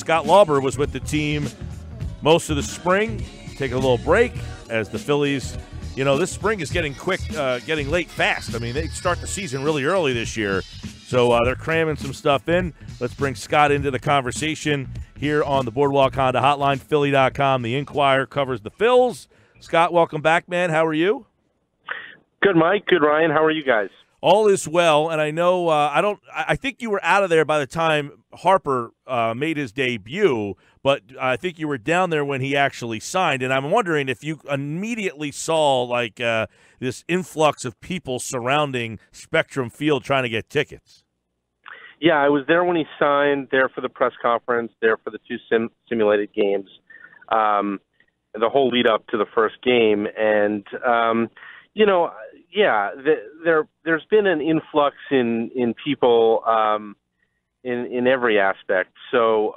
Scott Lauber was with the team most of the spring, take a little break as the Phillies, this spring is getting late fast. I mean, they start the season really early this year, so they're cramming some stuff in. Let's bring Scott into the conversation here on the Boardwalk Honda Hotline. Philly.com, The Inquirer covers the Phils. Scott, welcome back, man. How are you? Good, Mike. Good, Ryan. How are you guys? All is well, and I know I think you were out of there by the time Harper made his debut, but I think you were down there when he actually signed, and I'm wondering if you immediately saw this influx of people surrounding Spectrum Field trying to get tickets. Yeah, I was there when he signed, there for the press conference, there for the two simulated games, the whole lead up to the first game, and there's been an influx in people in every aspect. So,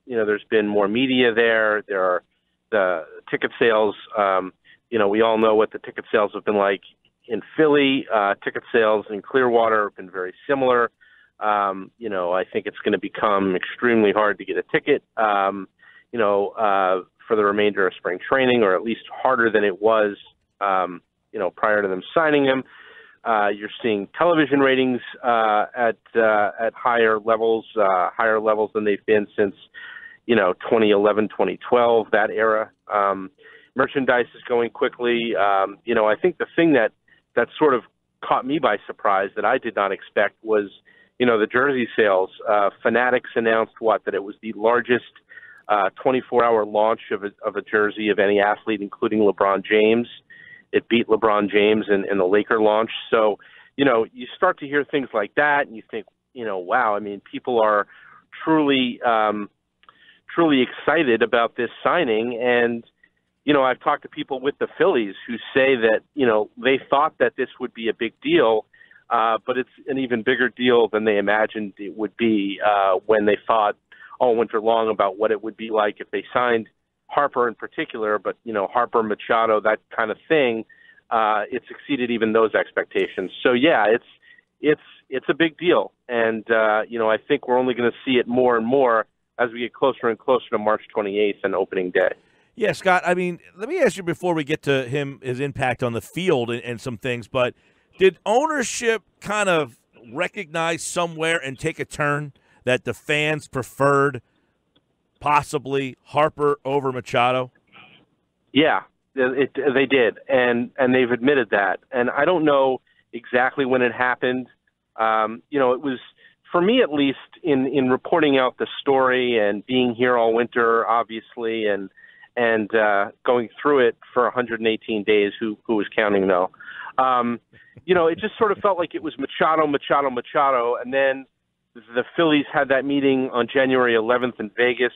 there's been more media there. There are the ticket sales. We all know what the ticket sales have been like in Philly. Ticket sales in Clearwater have been very similar. I think it's going to become extremely hard to get a ticket, for the remainder of spring training, or at least harder than it was prior to them signing him. You're seeing television ratings at higher levels than they've been since 2011, 2012, that era. Merchandise is going quickly. I think the thing that sort of caught me by surprise that I did not expect was the jersey sales. Fanatics announced that it was the largest 24-hour launch of a jersey of any athlete, including LeBron James. It beat LeBron James in the Laker launch. So, you start to hear things like that, and you think, wow, I mean, people are truly excited about this signing. And, I've talked to people with the Phillies who say that, they thought that this would be a big deal, but it's an even bigger deal than they imagined it would be when they thought all winter long about what it would be like if they signed Harper in particular, but Harper, Machado, that kind of thing, it's exceeded even those expectations. So yeah, it's a big deal, and I think we're only going to see it more and more as we get closer and closer to March 28th and opening day. Yeah, Scott. I mean, let me ask you before we get to his impact on the field and some things, but did ownership kind of recognize somewhere and take a turn that the fans preferred possibly Harper over Machado? Yeah, they did, and they've admitted that. And I don't know exactly when it happened. It was, for me at least, in reporting out the story and being here all winter, obviously, and going through it for 118 days. Who was counting though? It just sort of felt like it was Machado, and then the Phillies had that meeting on January 11th in Vegas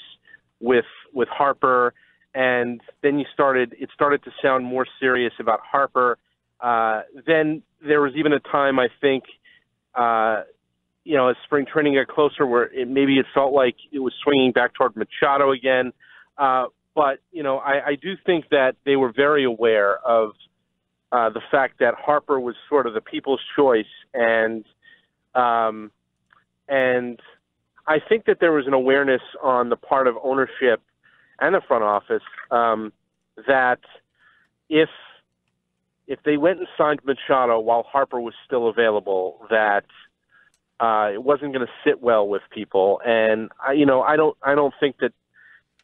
with Harper, and then it started to sound more serious about Harper. Then there was even a time, I think, as spring training got closer, where maybe it felt like it was swinging back toward Machado again. But I do think that they were very aware of the fact that Harper was sort of the people's choice, and I think that there was an awareness on the part of ownership and the front office that if they went and signed Machado while Harper was still available, that it wasn't going to sit well with people. And I don't think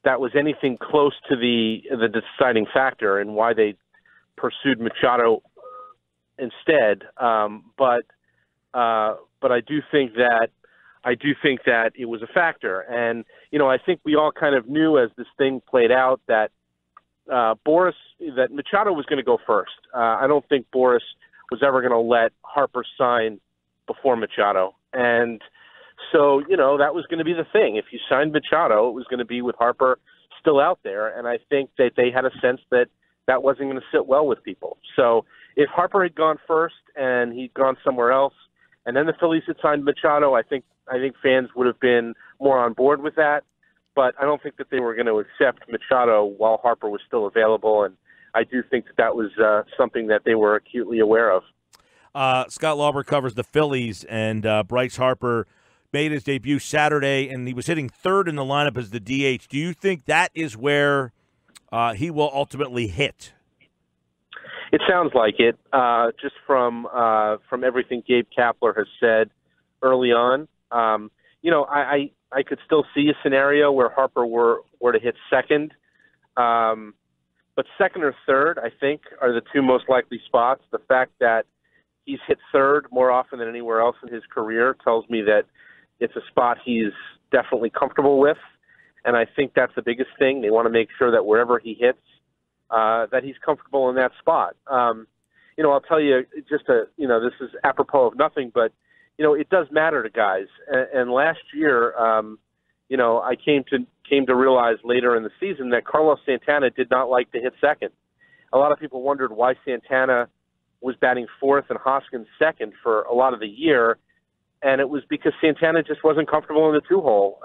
that was anything close to the deciding factor in why they pursued Machado instead. But I do think that it was a factor. And, I think we all kind of knew as this thing played out that that Machado was going to go first. I don't think Boris was ever going to let Harper sign before Machado. And so, that was going to be the thing. If you signed Machado, it was going to be with Harper still out there. And I think that they had a sense that wasn't going to sit well with people. So if Harper had gone first and he'd gone somewhere else, and then the Phillies had signed Machado, I think fans would have been more on board with that. But I don't think that they were going to accept Machado while Harper was still available. And I do think that was something that they were acutely aware of. Scott Lauber covers the Phillies, and Bryce Harper made his debut Saturday, and he was hitting third in the lineup as the DH. Do you think that is where he will ultimately hit? It sounds like it, just from everything Gabe Kapler has said early on. I could still see a scenario where Harper were to hit second, but second or third, I think, are the two most likely spots. The fact that he's hit third more often than anywhere else in his career tells me that it's a spot he's definitely comfortable with, and I think that's the biggest thing. They want to make sure that wherever he hits, that he's comfortable in that spot. I'll tell you, this is apropos of nothing, but it does matter to guys. And last year, I came to realize later in the season that Carlos Santana did not like to hit second. A lot of people wondered why Santana was batting fourth and Hoskins second for a lot of the year, and it was because Santana just wasn't comfortable in the two-hole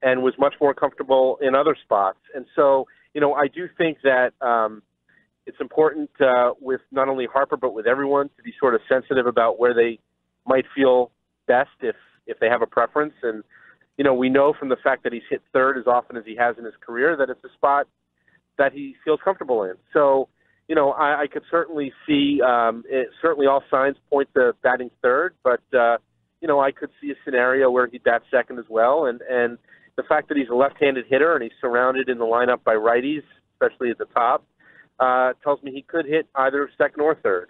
and was much more comfortable in other spots. And so, I do think that it's important with not only Harper but with everyone to be sort of sensitive about where they might feel best if they have a preference. And, we know from the fact that he's hit third as often as he has in his career that it's a spot that he feels comfortable in. So, I could certainly see certainly all signs point to batting third, but, I could see a scenario where he'd bat second as well. And the fact that he's a left-handed hitter and he's surrounded in the lineup by righties, especially at the top, tells me he could hit either second or third.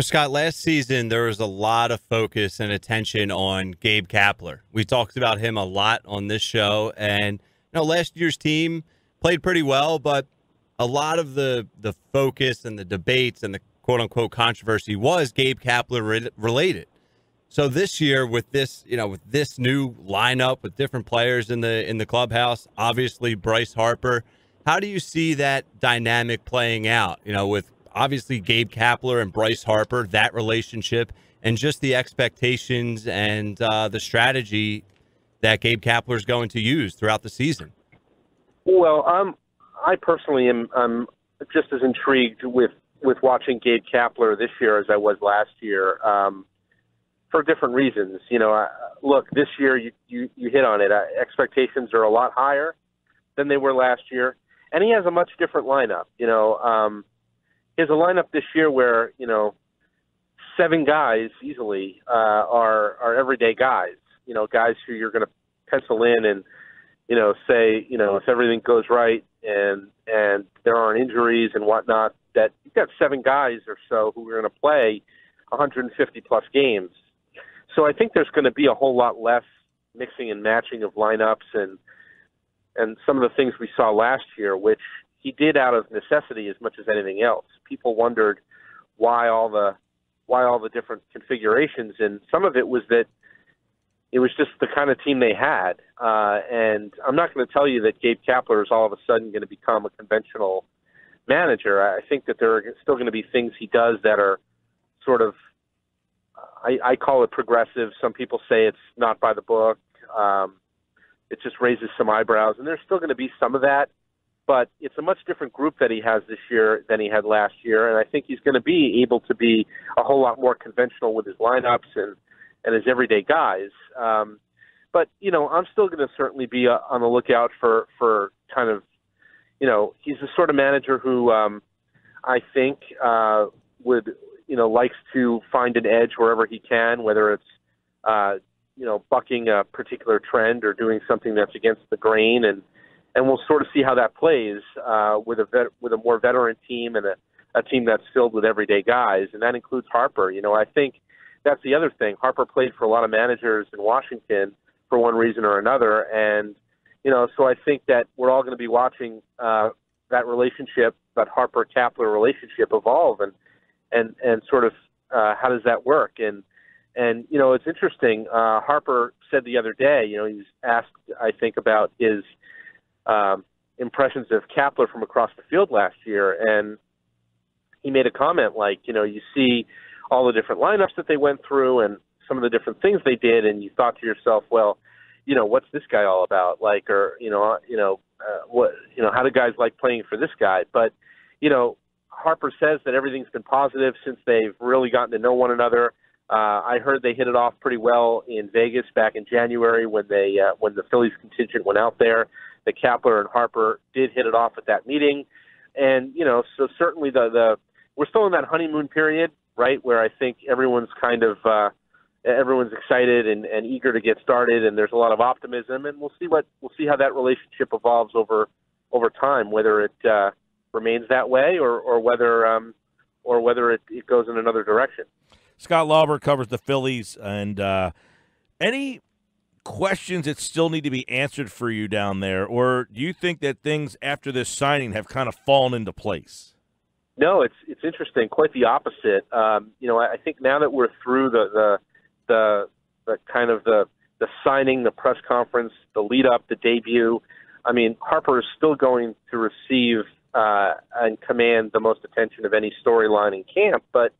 Scott, last season there was a lot of focus and attention on Gabe Kapler. We talked about him a lot on this show, and last year's team played pretty well, but a lot of the focus and the debates and the quote-unquote controversy was Gabe Kapler related. So this year with this, with this new lineup with different players in the clubhouse, obviously Bryce Harper, how do you see that dynamic playing out? With obviously Gabe Kapler and Bryce Harper, that relationship, and just the expectations and the strategy that Gabe Kapler is going to use throughout the season. Well, I personally am just as intrigued with watching Gabe Kapler this year as I was last year. For different reasons. Look, this year you hit on it. Expectations are a lot higher than they were last year, and he has a much different lineup. He has a lineup this year where 7 guys easily are everyday guys. Guys who you're going to pencil in and say if everything goes right and there aren't injuries and whatnot, that you've got 7 guys or so who are going to play 150 plus games. So I think there's going to be a whole lot less mixing and matching of lineups and some of the things we saw last year, which he did out of necessity as much as anything else. People wondered why all the different configurations, and some of it was that it was just the kind of team they had. And I'm not going to tell you that Gabe Kapler is all of a sudden going to become a conventional manager. I think that there are still going to be things he does that are sort of, I call it progressive. Some people say it's not by the book. It just raises some eyebrows, and there's still going to be some of that. But it's a much different group that he has this year than he had last year, and I think he's going to be able to be a whole lot more conventional with his lineups and his everyday guys. But I'm still going to certainly be on the lookout for kind of, he's the sort of manager who I think would. Likes to find an edge wherever he can, whether it's, bucking a particular trend or doing something that's against the grain. And we'll sort of see how that plays with a more veteran team and a team that's filled with everyday guys. And that includes Harper. I think that's the other thing. Harper played for a lot of managers in Washington for one reason or another. And, so I think that we're all going to be watching that relationship, that Harper-Kapler relationship evolve and sort of how does that work? And it's interesting. Harper said the other day, he was asked, I think, about his impressions of Kapler from across the field last year, and he made a comment like, you see all the different lineups that they went through and some of the different things they did, and you thought to yourself, well, what's this guy all about? Like, or how do guys like playing for this guy? But Harper says that everything's been positive since they've really gotten to know one another. I heard they hit it off pretty well in Vegas back in January when the Phillies contingent went out there. The Kapler and Harper did hit it off at that meeting, and so certainly we're still in that honeymoon period, right, where I think everyone's kind of everyone's excited and eager to get started, and there's a lot of optimism, and we'll see how that relationship evolves over time, whether it remains that way or whether it goes in another direction. Scott Lauber covers the Phillies, and any questions that still need to be answered for you down there, or do you think that things after this signing have kind of fallen into place? No, it's interesting. Quite the opposite. I think now that we're through the kind of the signing, the press conference, the lead up, the debut. I mean, Harper is still going to receive and command the most attention of any storyline in camp, but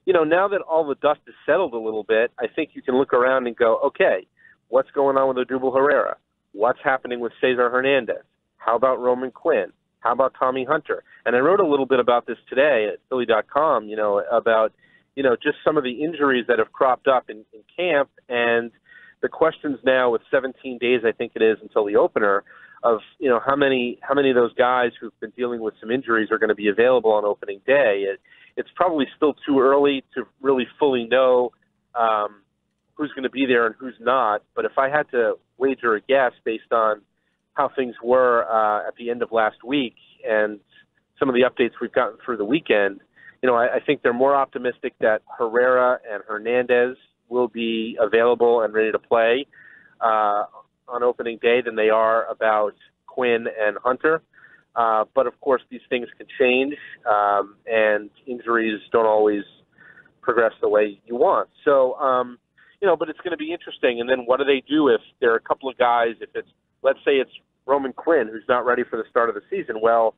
now that all the dust is settled a little bit, I think you can look around and go, okay, what's going on with Odubel Herrera? What's happening with Cesar Hernandez? How about Roman Quinn? How about Tommy Hunter? And I wrote a little bit about this today at Philly.com, about, just some of the injuries that have cropped up in camp, and the questions now with 17 days, I think it is, until the opener, of, how many of those guys who've been dealing with some injuries are going to be available on opening day. It's probably still too early to really fully know who's going to be there and who's not. But if I had to wager a guess based on how things were at the end of last week and some of the updates we've gotten through the weekend, I think they're more optimistic that Herrera and Hernandez will be available and ready to play on opening day than they are about Quinn and Hunter. But, of course, these things can change, and injuries don't always progress the way you want. So, but it's going to be interesting. And then what do they do if there are a couple of guys, let's say it's Roman Quinn, who's not ready for the start of the season. Well,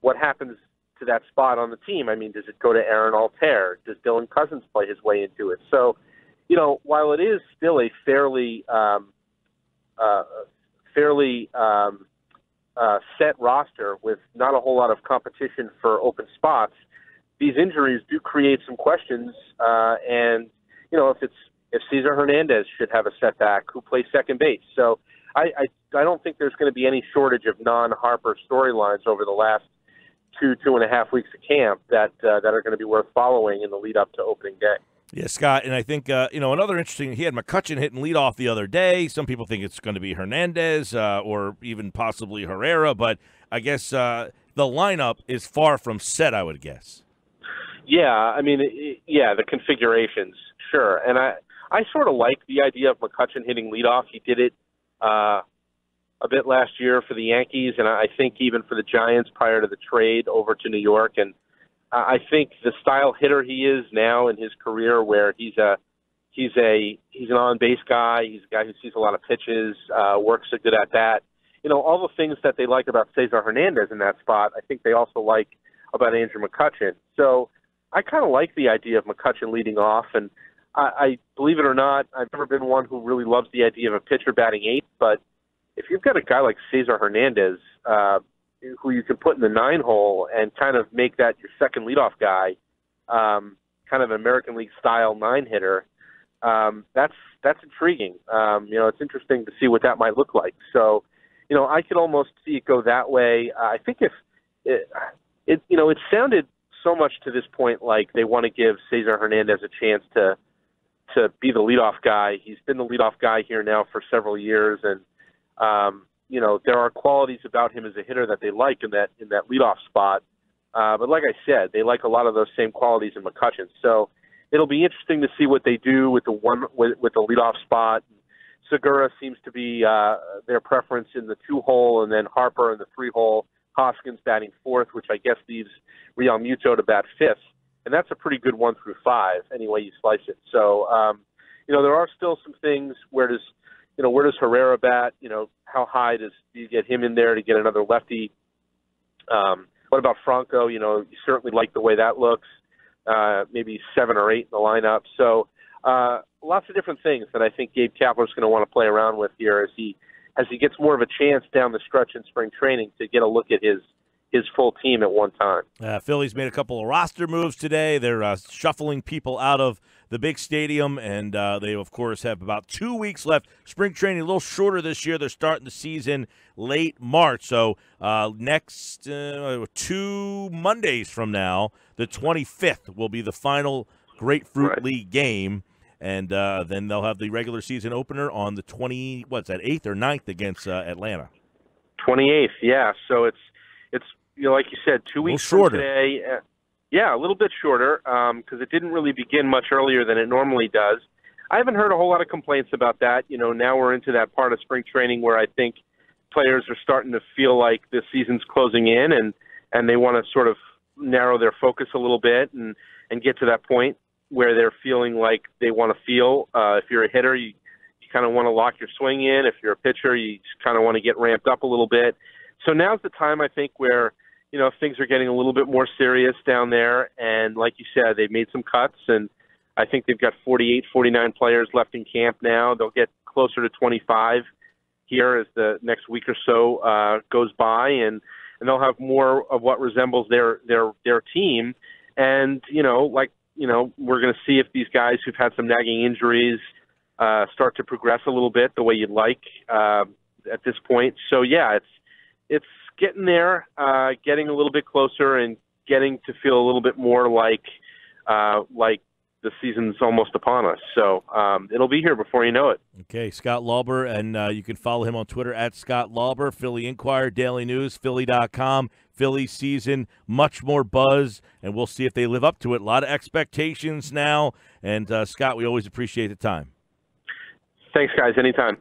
what happens to that spot on the team? I mean, does it go to Aaron Altair? Does Dylan Cousins play his way into it? So, while it is still a fairly set roster with not a whole lot of competition for open spots, these injuries do create some questions. And if Cesar Hernandez should have a setback, who plays second base? So I don't think there's going to be any shortage of non-Harper storylines over the last 2.5 weeks of camp that are going to be worth following in the lead up to opening day. Yeah, Scott, and I think, another interesting, he had McCutchen hitting leadoff the other day. Some people think it's going to be Hernandez or even possibly Herrera, but I guess the lineup is far from set, I would guess. Yeah, I mean, the configurations, sure. And I sort of like the idea of McCutchen hitting leadoff. He did it a bit last year for the Yankees, and I think even for the Giants prior to the trade over to New York. And I think the style hitter he is now in his career, where he's an on-base guy, he's a guy who sees a lot of pitches, works so good at that. All the things that they like about Cesar Hernandez in that spot, I think they also like about Andrew McCutchen. So I kind of like the idea of McCutchen leading off, and I believe it or not, I've never been one who really loves the idea of a pitcher batting eighth, but if you've got a guy like Cesar Hernandez, who you can put in the 9-hole and kind of make that your second leadoff guy, kind of an American League style 9-hitter, that's intriguing. It's interesting to see what that might look like. So, I could almost see it go that way. I think if it sounded so much to this point like they want to give Cesar Hernandez a chance to be the leadoff guy. He's been the leadoff guy here now for several years, and there are qualities about him as a hitter that they like in that leadoff spot. But like I said, they like a lot of those same qualities in McCutchen. So it'll be interesting to see what they do with the leadoff spot. Segura seems to be their preference in the 2-hole, and then Harper in the 3-hole. Hoskins batting 4th, which I guess leaves Real Muto to bat 5th. And that's a pretty good 1 through 5, any way you slice it. So, there are still some things. Where does Herrera bat? How high do you get him in there to get another lefty? What about Franco? You certainly like the way that looks. Maybe 7 or 8 in the lineup. So lots of different things that I think Gabe Kapler is going to want to play around with here as he gets more of a chance down the stretch in spring training to get a look at his his full team at one time. Phillies made a couple of roster moves today. They're shuffling people out of the big stadium, and they, of course, have about 2 weeks left. Spring training a little shorter this year. They're starting the season late March. So next 2 Mondays from now, the 25th, will be the final Grapefruit League game. And then they'll have the regular season opener on the 8th or 9th against Atlanta. 28th, yeah. So it's like you said, 2 weeks from today. Yeah, a little bit shorter because it didn't really begin much earlier than it normally does. I haven't heard a whole lot of complaints about that. Now we're into that part of spring training where I think players are starting to feel like the season's closing in and they want to sort of narrow their focus a little bit and get to that point where they're feeling like they want to feel. If you're a hitter, you kind of want to lock your swing in. If you're a pitcher, you just kind of want to get ramped up a little bit. So now's the time, I think, where things are getting a little bit more serious down there. And like you said, they've made some cuts, and I think they've got 48, 49 players left in camp now. They'll get closer to 25 here as the next week or so goes by, and they'll have more of what resembles their team. And, we're going to see if these guys who've had some nagging injuries start to progress a little bit the way you'd like at this point. So, yeah, it's getting there, getting a little bit closer and getting to feel a little bit more like the season's almost upon us. So it'll be here before you know it. Okay, Scott Lauber, and you can follow him on Twitter at Scott Lauber, Philly Inquirer, Daily News, Philly.com. Philly season, much more buzz, and we'll see if they live up to it. A lot of expectations now. And, Scott, we always appreciate the time. Thanks, guys. Anytime.